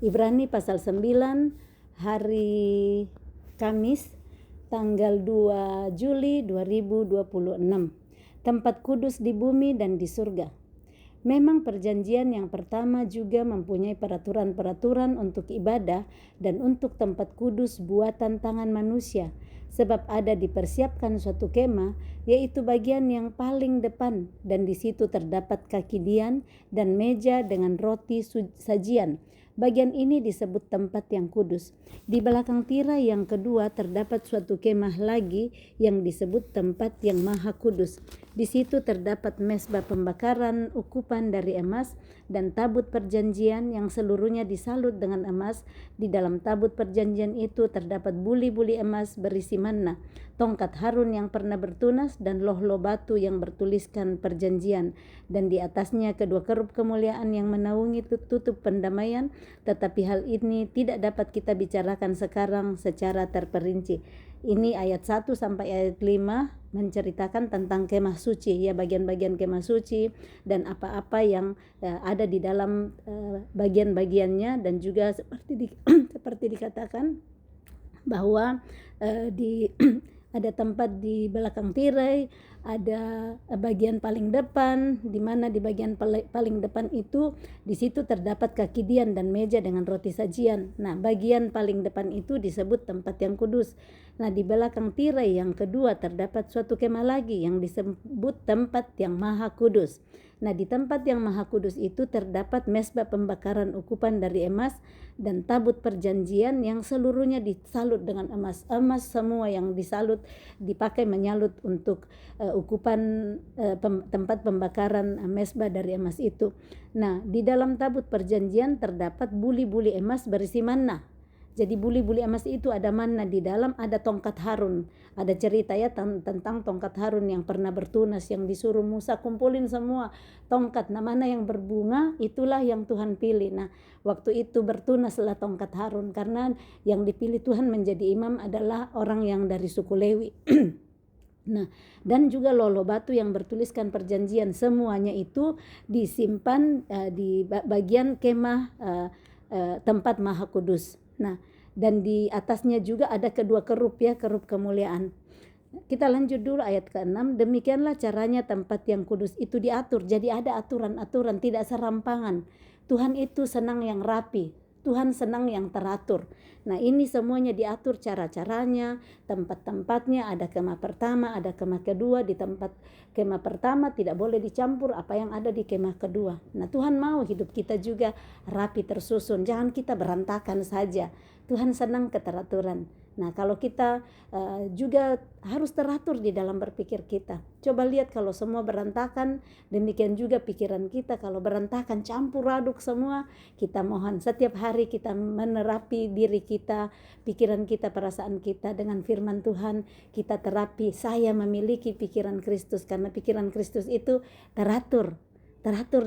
Ibrani pasal 9 hari Kamis tanggal 2 Juli 2026. Tempat kudus di bumi dan di surga. Memang perjanjian yang pertama juga mempunyai peraturan-peraturan untuk ibadah dan untuk tempat kudus buatan tangan manusia, sebab ada dipersiapkan suatu kemah, yaitu bagian yang paling depan, dan di situ terdapat kaki dian dan meja dengan roti sajian. Bagian ini disebut tempat yang kudus. Di belakang tirai yang kedua terdapat suatu kemah lagi yang disebut tempat yang maha kudus. Di situ terdapat mezbah pembakaran ukupan dari emas dan tabut perjanjian yang seluruhnya disalut dengan emas. Di dalam tabut perjanjian itu terdapat buli-buli emas berisi manna, tongkat Harun yang pernah bertunas, dan loh-loh batu yang bertuliskan perjanjian, dan di atasnya kedua kerup kemuliaan yang menaungi tutup pendamaian. Tetapi hal ini tidak dapat kita bicarakan sekarang secara terperinci. Ini ayat 1 sampai ayat 5 menceritakan tentang kemah suci, ya, bagian-bagian kemah suci dan apa-apa yang ada di dalam bagian-bagiannya, dan juga seperti dikatakan bahwa ada tempat di belakang tirai, ada bagian paling depan, di mana di bagian paling depan itu di situ terdapat kaki dian dan meja dengan roti sajian. Nah, bagian paling depan itu disebut tempat yang kudus. Nah, di belakang tirai yang kedua terdapat suatu kemah lagi yang disebut tempat yang maha kudus. Nah, di tempat yang maha kudus itu terdapat mezbah pembakaran ukupan dari emas dan tabut perjanjian yang seluruhnya disalut dengan emas. Emas semua yang disalut dipakai menyalut untuk ukupan tempat pembakaran mezbah dari emas itu. Nah, di dalam tabut perjanjian terdapat buli-buli emas berisi manna. Jadi buli-buli emas itu ada manna di dalam, ada tongkat Harun. Ada cerita ya tentang tongkat Harun yang pernah bertunas, yang disuruh Musa kumpulin semua tongkat. Nah, mana yang berbunga itulah yang Tuhan pilih. Nah, waktu itu bertunaslah tongkat Harun, karena yang dipilih Tuhan menjadi imam adalah orang yang dari suku Lewi. Nah, dan juga loh batu yang bertuliskan perjanjian, semuanya itu disimpan di bagian kemah tempat maha kudus. Nah, dan di atasnya juga ada kedua kerup, ya, kerup kemuliaan. Kita lanjut dulu ayat ke-6. Demikianlah caranya tempat yang kudus itu diatur. Jadi ada aturan-aturan, tidak serampangan. Tuhan itu senang yang rapi. Tuhan senang yang teratur. Nah, ini semuanya diatur cara-caranya, tempat-tempatnya. Ada kemah pertama, ada kemah kedua. Di tempat kemah pertama tidak boleh dicampur apa yang ada di kemah kedua. Nah, Tuhan mau hidup kita juga rapi tersusun. Jangan kita berantakan saja. Tuhan senang keteraturan. Nah, kalau kita juga harus teratur di dalam berpikir kita. Coba lihat kalau semua berantakan, demikian juga pikiran kita. Kalau berantakan, campur aduk semua, kita mohon setiap hari kita menerapi diri kita, pikiran kita, perasaan kita dengan firman Tuhan. Kita terapi, saya memiliki pikiran Kristus, karena pikiran Kristus itu teratur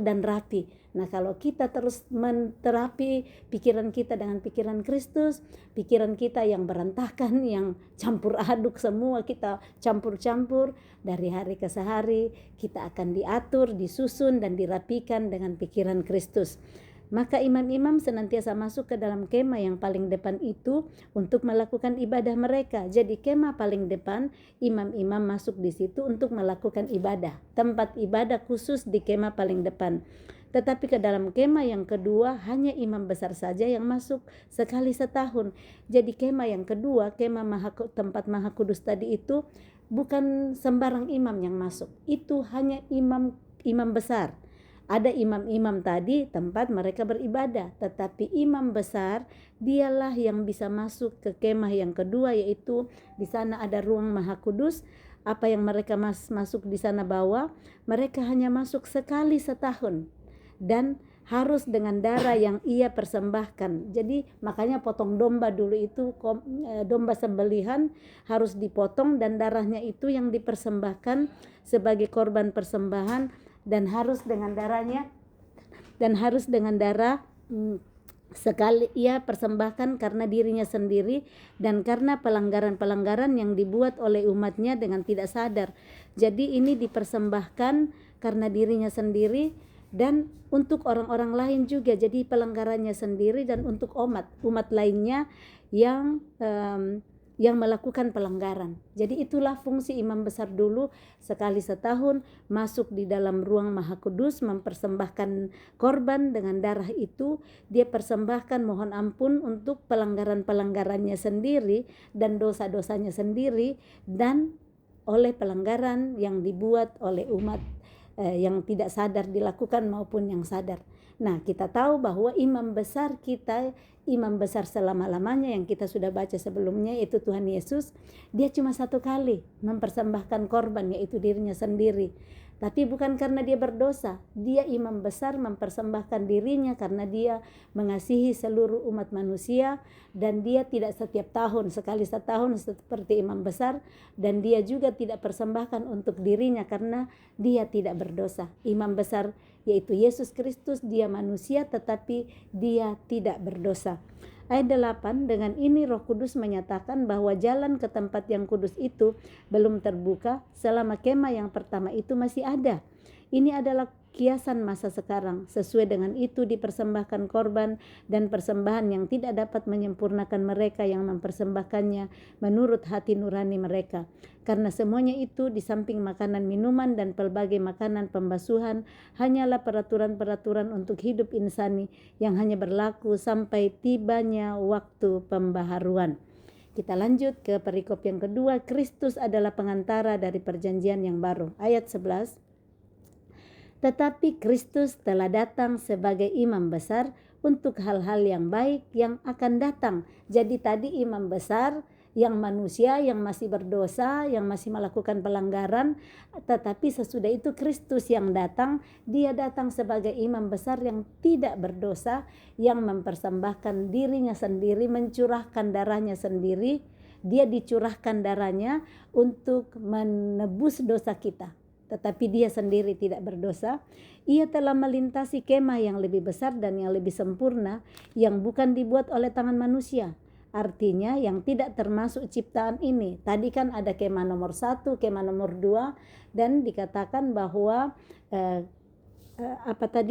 dan rapi. Nah, kalau kita terus menterapi pikiran kita dengan pikiran Kristus, pikiran kita yang berantakan, yang campur aduk semua, kita campur-campur, dari hari ke hari kita akan diatur, disusun, dan dirapikan dengan pikiran Kristus. Maka imam-imam senantiasa masuk ke dalam kemah yang paling depan itu untuk melakukan ibadah mereka. Jadi kemah paling depan, imam-imam masuk di situ untuk melakukan ibadah. Tempat ibadah khusus di kemah paling depan. Tetapi ke dalam kemah yang kedua hanya imam besar saja yang masuk sekali setahun. Jadi kemah yang kedua, kemah tempat maha kudus tadi itu bukan sembarang imam yang masuk. Itu hanya imam besar. Ada imam-imam tadi tempat mereka beribadah, tetapi imam besar dialah yang bisa masuk ke kemah yang kedua, yaitu di sana ada ruang maha kudus. Apa yang mereka masuk di sana bawa, mereka hanya masuk sekali setahun dan harus dengan darah yang ia persembahkan. Jadi makanya potong domba dulu itu, domba sembelihan harus dipotong dan darahnya itu yang dipersembahkan sebagai korban persembahan. Dan harus dengan darah sekali ia persembahkan karena dirinya sendiri dan karena pelanggaran-pelanggaran yang dibuat oleh umatnya dengan tidak sadar. Jadi ini dipersembahkan karena dirinya sendiri dan untuk orang-orang lain juga, jadi pelanggarannya sendiri dan untuk umat lainnya yang melakukan pelanggaran. Jadi itulah fungsi imam besar dulu, sekali setahun masuk di dalam ruang Maha Kudus, mempersembahkan korban dengan darah itu. Dia persembahkan mohon ampun untuk pelanggaran-pelanggarannya sendiri dan dosa-dosanya sendiri, dan oleh pelanggaran yang dibuat oleh umat yang tidak sadar dilakukan maupun yang sadar. Nah, kita tahu bahwa imam besar kita, imam besar selama-lamanya yang kita sudah baca sebelumnya, yaitu Tuhan Yesus, dia cuma satu kali mempersembahkan korban, yaitu dirinya sendiri. Tapi bukan karena dia berdosa, dia imam besar mempersembahkan dirinya karena dia mengasihi seluruh umat manusia, dan dia tidak setiap tahun, sekali setahun seperti imam besar, dan dia juga tidak persembahkan untuk dirinya karena dia tidak berdosa. Imam besar yaitu Yesus Kristus, dia manusia tetapi dia tidak berdosa. Ayat 8, dengan ini Roh Kudus menyatakan bahwa jalan ke tempat yang kudus itu belum terbuka selama kemah yang pertama itu masih ada. Ini adalah kiasan masa sekarang. Sesuai dengan itu dipersembahkan korban dan persembahan yang tidak dapat menyempurnakan mereka yang mempersembahkannya menurut hati nurani mereka. Karena semuanya itu di samping makanan minuman dan pelbagai makanan pembasuhan hanyalah peraturan-peraturan untuk hidup insani yang hanya berlaku sampai tibanya waktu pembaharuan. Kita lanjut ke perikop yang kedua. Kristus adalah pengantara dari perjanjian yang baru. Ayat 11. Tetapi Kristus telah datang sebagai imam besar untuk hal-hal yang baik yang akan datang. Jadi tadi imam besar yang manusia, yang masih berdosa, yang masih melakukan pelanggaran, tetapi sesudah itu Kristus yang datang. Dia datang sebagai imam besar yang tidak berdosa, yang mempersembahkan dirinya sendiri, mencurahkan darahnya sendiri. Dia dicurahkan darahnya untuk menebus dosa kita, tetapi dia sendiri tidak berdosa. Ia telah melintasi kemah yang lebih besar dan yang lebih sempurna, yang bukan dibuat oleh tangan manusia. Artinya yang tidak termasuk ciptaan ini. Tadi kan ada kemah nomor 1, kemah nomor 2, dan dikatakan bahwa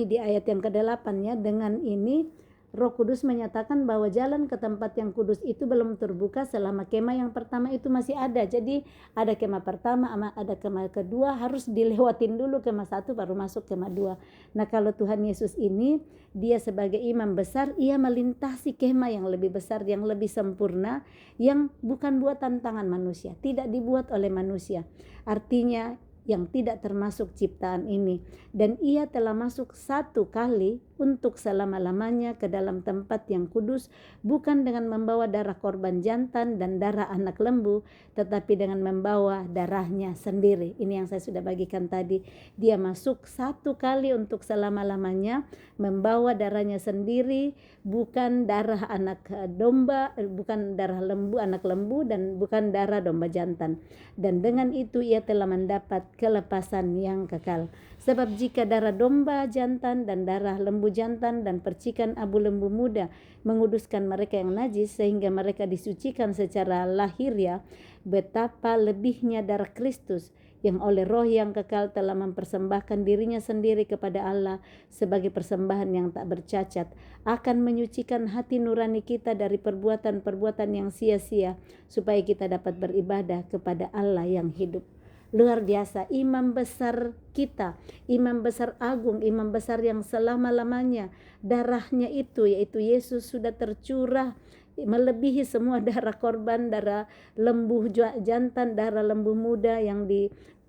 di ayat yang ke-8-nya, dengan ini Roh Kudus menyatakan bahwa jalan ke tempat yang kudus itu belum terbuka selama kemah yang pertama itu masih ada. Jadi ada kemah pertama, ada kemah kedua, harus dilewatin dulu kemah 1 baru masuk kemah 2. Nah, kalau Tuhan Yesus ini, dia sebagai imam besar, ia melintasi kemah yang lebih besar, yang lebih sempurna, yang bukan buatan tangan manusia, tidak dibuat oleh manusia. Artinya yang tidak termasuk ciptaan ini, dan ia telah masuk satu kali untuk selama-lamanya ke dalam tempat yang kudus, bukan dengan membawa darah korban jantan dan darah anak lembu, tetapi dengan membawa darahnya sendiri. Ini yang saya sudah bagikan tadi. Dia masuk satu kali untuk selama-lamanya, membawa darahnya sendiri, bukan darah anak domba, bukan darah lembu, anak lembu, dan bukan darah domba jantan. Dan dengan itu ia telah mendapat kelepasan yang kekal. Sebab jika darah domba jantan dan darah lembu jantan dan percikan abu lembu muda menguduskan mereka yang najis sehingga mereka disucikan secara lahiriah, betapa lebihnya darah Kristus yang oleh Roh yang kekal telah mempersembahkan dirinya sendiri kepada Allah sebagai persembahan yang tak bercacat, akan menyucikan hati nurani kita dari perbuatan-perbuatan yang sia-sia, supaya kita dapat beribadah kepada Allah yang hidup. Luar biasa, imam besar kita, imam besar agung, imam besar yang selama-lamanya darahnya itu, yaitu Yesus, sudah tercurah melebihi semua darah korban, darah lembu jantan, darah lembu muda yang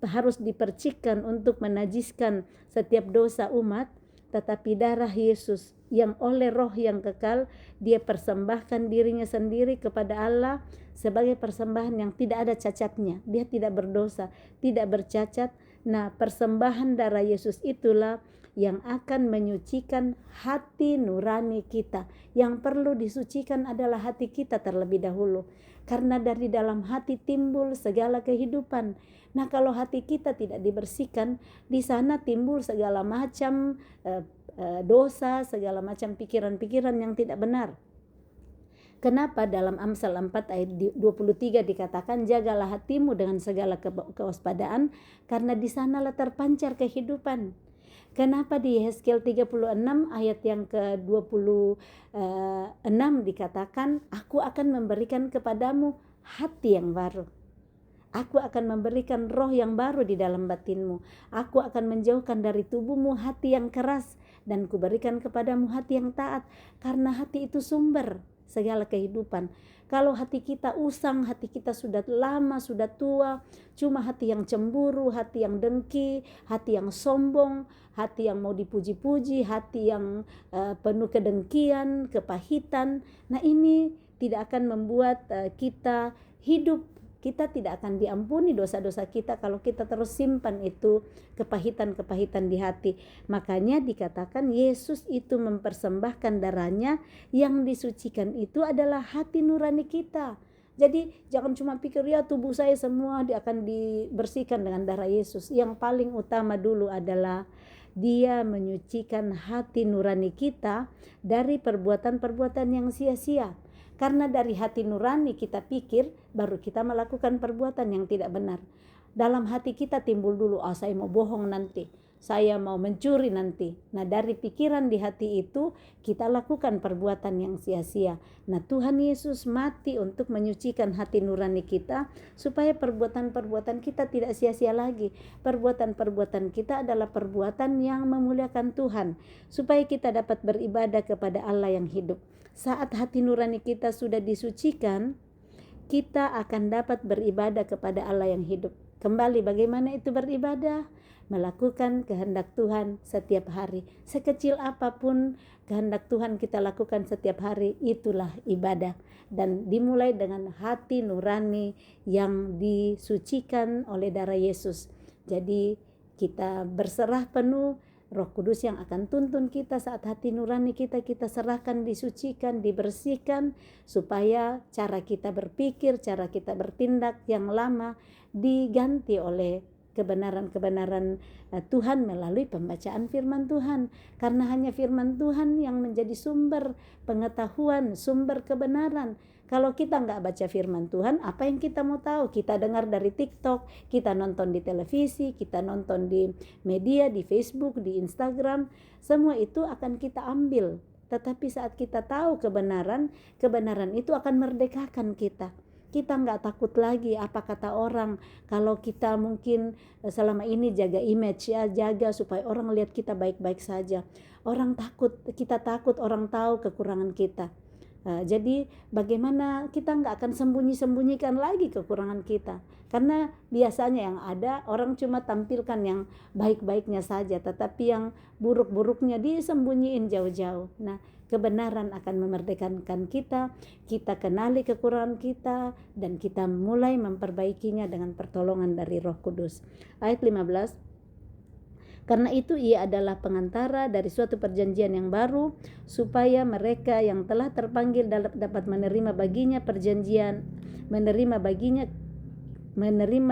harus dipercikkan untuk menajiskan setiap dosa umat. Tetapi darah Yesus yang oleh Roh yang kekal, dia persembahkan dirinya sendiri kepada Allah sebagai persembahan yang tidak ada cacatnya. Dia tidak berdosa, tidak bercacat. Nah, persembahan darah Yesus itulah yang akan menyucikan hati nurani kita. Yang perlu disucikan adalah hati kita terlebih dahulu, karena dari dalam hati timbul segala kehidupan. Nah, kalau hati kita tidak dibersihkan, di sana timbul segala macam dosa, segala macam pikiran-pikiran yang tidak benar. Kenapa dalam Amsal 4 ayat 23 dikatakan, jagalah hatimu dengan segala kewaspadaan, karena di sanalah terpancar kehidupan. Kenapa di Yehezkiel 36 ayat yang ke-26 dikatakan, aku akan memberikan kepadamu hati yang baru. Aku akan memberikan roh yang baru di dalam batinmu. Aku akan menjauhkan dari tubuhmu hati yang keras, dan kuberikan kepadamu hati yang taat, karena hati itu sumber segala kehidupan. Kalau hati kita usang, hati kita sudah lama, sudah tua, cuma hati yang cemburu, hati yang dengki, hati yang sombong, hati yang mau dipuji-puji, hati yang penuh kedengkian, kepahitan. Nah, ini tidak akan membuat kita hidup. Kita tidak akan diampuni dosa-dosa kita kalau kita terus simpan itu kepahitan-kepahitan di hati. Makanya dikatakan Yesus itu mempersembahkan darahnya, yang disucikan itu adalah hati nurani kita. Jadi jangan cuma pikir ya tubuh saya semua akan dibersihkan dengan darah Yesus. Yang paling utama dulu adalah Dia menyucikan hati nurani kita dari perbuatan-perbuatan yang sia-sia. Karena dari hati nurani kita pikir, baru kita melakukan perbuatan yang tidak benar. Dalam hati kita timbul dulu, saya mau bohong nanti, saya mau mencuri nanti. Nah, dari pikiran di hati itu kita lakukan perbuatan yang sia-sia. Nah, Tuhan Yesus mati untuk menyucikan hati nurani kita, supaya perbuatan-perbuatan kita tidak sia-sia lagi. Perbuatan-perbuatan kita adalah perbuatan yang memuliakan Tuhan, supaya kita dapat beribadah kepada Allah yang hidup. Saat hati nurani kita sudah disucikan, kita akan dapat beribadah kepada Allah yang hidup. Kembali, bagaimana itu beribadah? Melakukan kehendak Tuhan setiap hari. Sekecil apapun kehendak Tuhan kita lakukan setiap hari, itulah ibadah. Dan dimulai dengan hati nurani yang disucikan oleh darah Yesus. Jadi kita berserah penuh, Roh Kudus yang akan tuntun kita saat hati nurani kita serahkan, disucikan, dibersihkan, supaya cara kita berpikir, cara kita bertindak yang lama diganti oleh kebenaran-kebenaran Tuhan melalui pembacaan firman Tuhan. Karena hanya firman Tuhan yang menjadi sumber pengetahuan, sumber kebenaran. Kalau kita nggak baca firman Tuhan, apa yang kita mau tahu? Kita dengar dari TikTok, kita nonton di televisi, kita nonton di media, di Facebook, di Instagram. Semua itu akan kita ambil. Tetapi saat kita tahu kebenaran, kebenaran itu akan merdekakan kita. Kita nggak takut lagi apa kata orang. Kalau kita mungkin selama ini jaga image, ya, jaga supaya orang lihat kita baik-baik saja. Orang takut, kita takut orang tahu kekurangan kita. Jadi bagaimana kita nggak akan sembunyi-sembunyikan lagi kekurangan kita. Karena biasanya yang ada orang cuma tampilkan yang baik-baiknya saja, tetapi yang buruk-buruknya disembunyiin jauh-jauh. Nah, kebenaran akan memerdekakan kita, kita kenali kekurangan kita, dan kita mulai memperbaikinya dengan pertolongan dari Roh Kudus. Ayat 15. Karena itu ia adalah pengantara dari suatu perjanjian yang baru, supaya mereka yang telah terpanggil dapat menerima baginya perjanjian, menerima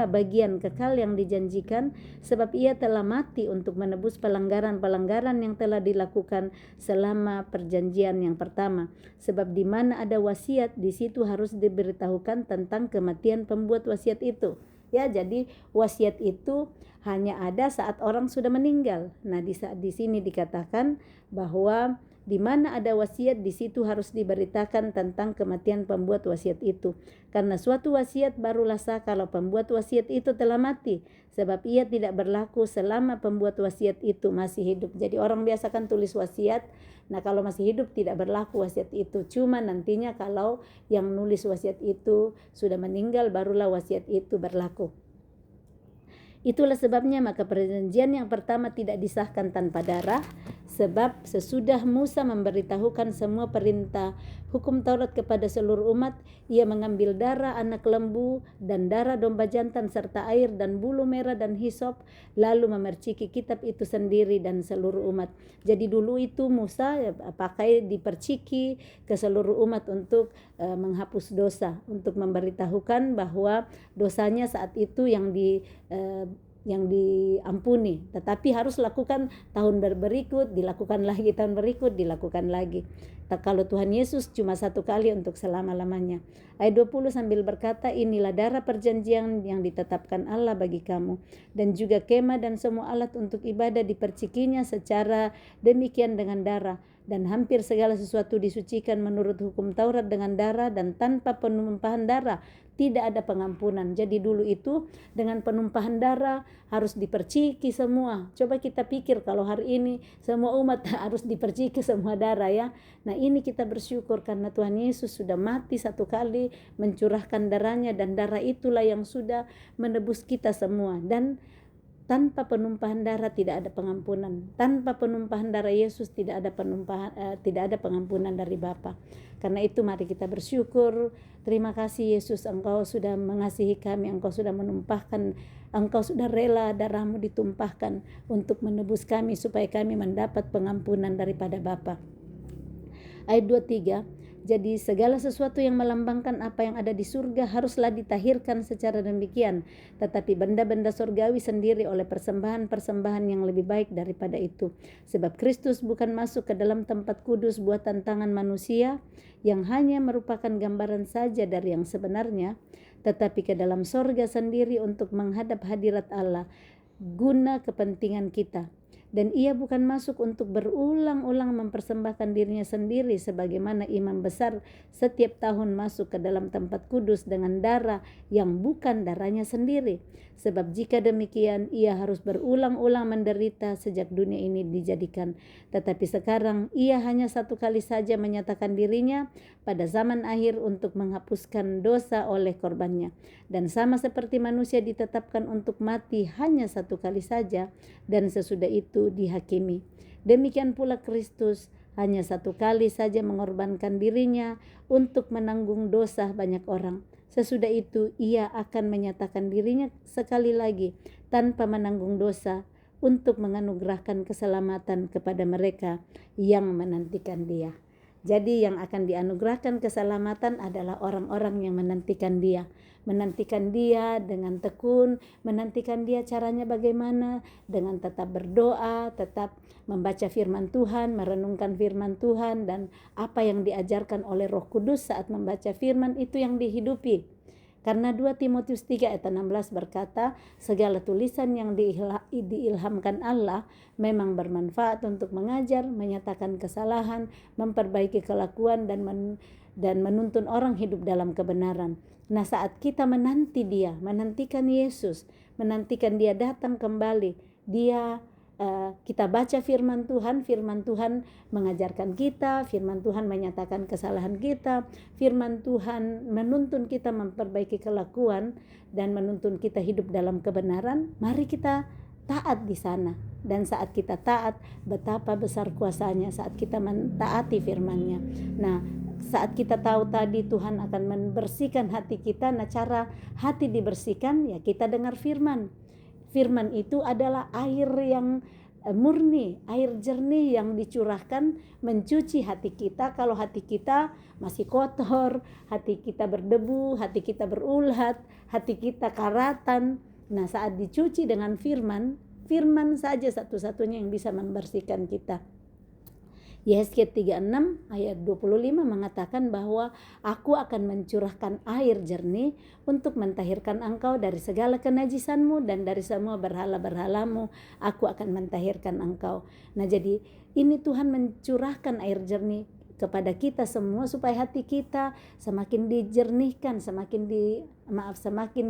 bagian kekal yang dijanjikan, sebab ia telah mati untuk menebus pelanggaran-pelanggaran yang telah dilakukan selama perjanjian yang pertama. Sebab di mana ada wasiat, di situ harus diberitahukan tentang kematian pembuat wasiat itu. Ya, jadi wasiat itu hanya ada saat orang sudah meninggal. Nah, di sini dikatakan bahwa di mana ada wasiat, di situ harus diberitakan tentang kematian pembuat wasiat itu. Karena suatu wasiat barulah sah kalau pembuat wasiat itu telah mati, sebab ia tidak berlaku selama pembuat wasiat itu masih hidup. Jadi orang biasa kan tulis wasiat, nah kalau masih hidup tidak berlaku wasiat itu. Cuma nantinya kalau yang nulis wasiat itu sudah meninggal, barulah wasiat itu berlaku. Itulah sebabnya maka perjanjian yang pertama tidak disahkan tanpa darah, sebab sesudah Musa memberitahukan semua perintah hukum Taurat kepada seluruh umat, ia mengambil darah anak lembu dan darah domba jantan serta air dan bulu merah dan hisop, lalu memerciki kitab itu sendiri dan seluruh umat. Jadi dulu itu Musa pakai diperciki ke seluruh umat untuk menghapus dosa, untuk memberitahukan bahwa dosanya saat itu yang yang diampuni, tetapi harus lakukan tahun berikut, dilakukan lagi tahun berikut, dilakukan lagi. Kalau Tuhan Yesus cuma satu kali untuk selama-lamanya. Ayat 20 sambil berkata, inilah darah perjanjian yang ditetapkan Allah bagi kamu, dan juga kemah dan semua alat untuk ibadah dipercikinya secara demikian dengan darah. Dan hampir segala sesuatu disucikan menurut hukum Taurat dengan darah, dan tanpa penumpahan darah tidak ada pengampunan. Jadi dulu itu dengan penumpahan darah harus diperciki semua. Coba kita pikir kalau hari ini semua umat harus diperciki semua darah ya. Nah ini kita bersyukur karena Tuhan Yesus sudah mati satu kali mencurahkan darahnya, dan darah itulah yang sudah menebus kita semua. Dan tanpa penumpahan darah tidak ada pengampunan. Tanpa penumpahan darah Yesus tidak ada pengampunan dari Bapa. Karena itu mari kita bersyukur. Terima kasih Yesus, Engkau sudah mengasihi kami, Engkau sudah menumpahkan, Engkau sudah rela darahmu ditumpahkan untuk menebus kami supaya kami mendapat pengampunan daripada Bapa. Ayat 23. Jadi segala sesuatu yang melambangkan apa yang ada di surga haruslah ditahirkan secara demikian. Tetapi benda-benda surgawi sendiri oleh persembahan-persembahan yang lebih baik daripada itu. Sebab Kristus bukan masuk ke dalam tempat kudus buatan tangan manusia yang hanya merupakan gambaran saja dari yang sebenarnya, tetapi ke dalam surga sendiri untuk menghadap hadirat Allah guna kepentingan kita. Dan ia bukan masuk untuk berulang-ulang mempersembahkan dirinya sendiri sebagaimana imam besar setiap tahun masuk ke dalam tempat kudus dengan darah yang bukan darahnya sendiri. Sebab jika demikian ia harus berulang-ulang menderita sejak dunia ini dijadikan. Tetapi sekarang ia hanya satu kali saja menyatakan dirinya pada zaman akhir untuk menghapuskan dosa oleh korbannya. Dan sama seperti manusia ditetapkan untuk mati hanya satu kali saja, dan sesudah itu dihakimi. Demikian pula Kristus hanya satu kali saja mengorbankan dirinya untuk menanggung dosa banyak orang. Sesudah itu ia akan menyatakan dirinya sekali lagi tanpa menanggung dosa untuk menganugerahkan keselamatan kepada mereka yang menantikan dia. Jadi yang akan dianugerahkan keselamatan adalah orang-orang yang menantikan dia. Menantikan dia dengan tekun, menantikan dia caranya bagaimana, dengan tetap berdoa, tetap membaca firman Tuhan, merenungkan firman Tuhan, dan apa yang diajarkan oleh Roh Kudus saat membaca firman itu yang dihidupi. Karena 2 Timotius 3 ayat 16 berkata, segala tulisan yang diilhamkan Allah memang bermanfaat untuk mengajar, menyatakan kesalahan, memperbaiki kelakuan, dan menuntun orang hidup dalam kebenaran. Nah saat kita menanti dia, menantikan Yesus, menantikan dia datang kembali, kita baca firman Tuhan mengajarkan kita, firman Tuhan menyatakan kesalahan kita, firman Tuhan menuntun kita memperbaiki kelakuan dan menuntun kita hidup dalam kebenaran. Mari kita taat di sana. Dan saat kita taat, betapa besar kuasanya saat kita mentaati firman-Nya. Nah, saat kita tahu tadi Tuhan akan membersihkan hati kita. Nah, cara hati dibersihkan ya kita dengar firman. Firman itu adalah air yang murni, air jernih yang dicurahkan mencuci hati kita. Kalau hati kita masih kotor, hati kita berdebu, hati kita berulat, hati kita karatan. Nah saat dicuci dengan firman saja satu-satunya yang bisa membersihkan kita. Yesaya 36 ayat 25 mengatakan bahwa aku akan mencurahkan air jernih untuk mentahirkan engkau dari segala kenajisanmu dan dari semua berhala-berhalamu aku akan mentahirkan engkau. Nah jadi ini Tuhan mencurahkan air jernih kepada kita semua supaya hati kita semakin dijernihkan, semakin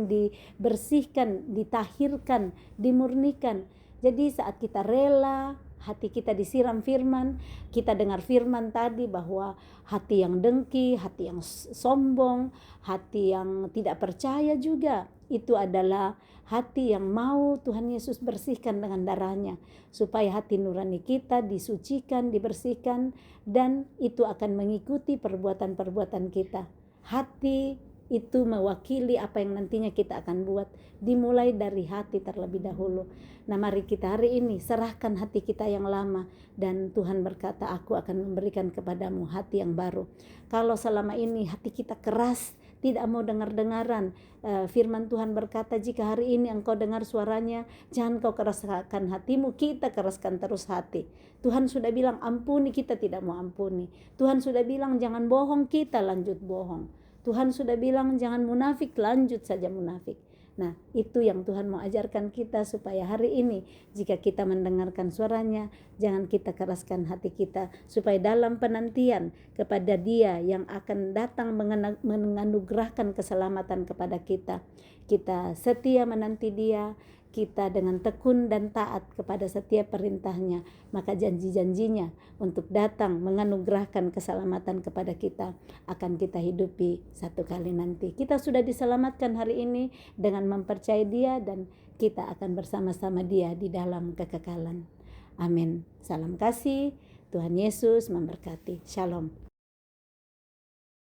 dibersihkan, ditahirkan, dimurnikan. Jadi saat kita rela, hati kita disiram firman, kita dengar firman tadi bahwa hati yang dengki, hati yang sombong, hati yang tidak percaya juga, itu adalah hati yang mau Tuhan Yesus bersihkan dengan darahnya, supaya hati nurani kita disucikan, dibersihkan, dan itu akan mengikuti perbuatan-perbuatan kita. Hati itu mewakili apa yang nantinya kita akan buat, dimulai dari hati terlebih dahulu. Nah mari kita hari ini serahkan hati kita yang lama, dan Tuhan berkata aku akan memberikan kepadamu hati yang baru. Kalau selama ini hati kita keras, tidak mau dengar-dengaran. Firman Tuhan berkata, jika hari ini engkau dengar suaranya, jangan kau keraskan hatimu. Kita keraskan terus hati. Tuhan sudah bilang ampuni, kita tidak mau ampuni. Tuhan sudah bilang jangan bohong, kita lanjut bohong. Tuhan sudah bilang jangan munafik, lanjut saja munafik. Nah, itu yang Tuhan mau ajarkan kita, supaya hari ini jika kita mendengarkan suaranya, jangan kita keraskan hati kita, supaya dalam penantian kepada Dia yang akan datang menganugerahkan keselamatan kepada kita, kita setia menanti Dia, kita dengan tekun dan taat kepada setiap perintahnya, maka janji-janjinya untuk datang menganugerahkan keselamatan kepada kita akan kita hidupi satu kali nanti. Kita sudah diselamatkan hari ini dengan mempercayai Dia, dan kita akan bersama-sama Dia di dalam kekekalan. Amin. Salam kasih. Tuhan Yesus memberkati. Shalom.